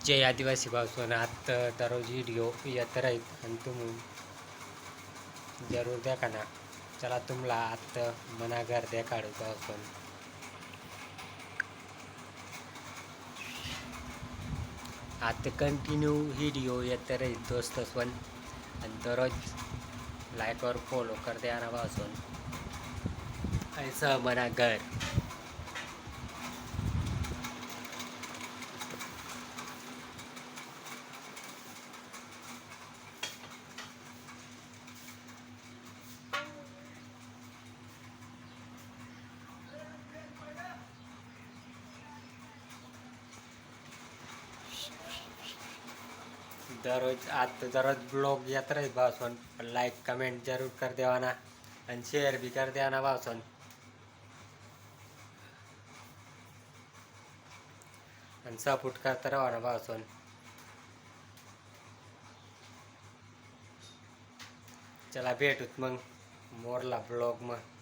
जय आदिवासी भावसोन आत दररोज व्हिडिओ येत राहीत आणि तुम्ही जरूर देखा ना. चला तुम्हाला आत मना घर देखाडू भावसोन. आता कंटिन्यू व्हिडिओ येत राहीत दोस्त पण आणि दररोज लाईक और फॉलो कर द्या ना भावसोन. ऐसा मना घर. दररोज ब्लॉग येत राहीत भावसोन. लाईक कमेंट जरूर कर देवाना आणि शेअर भी कर द्या ना भावसोन. आणि सपोर्ट करता राहा ना भावसोन. चला भेटूत मग मोरला ब्लॉग मग.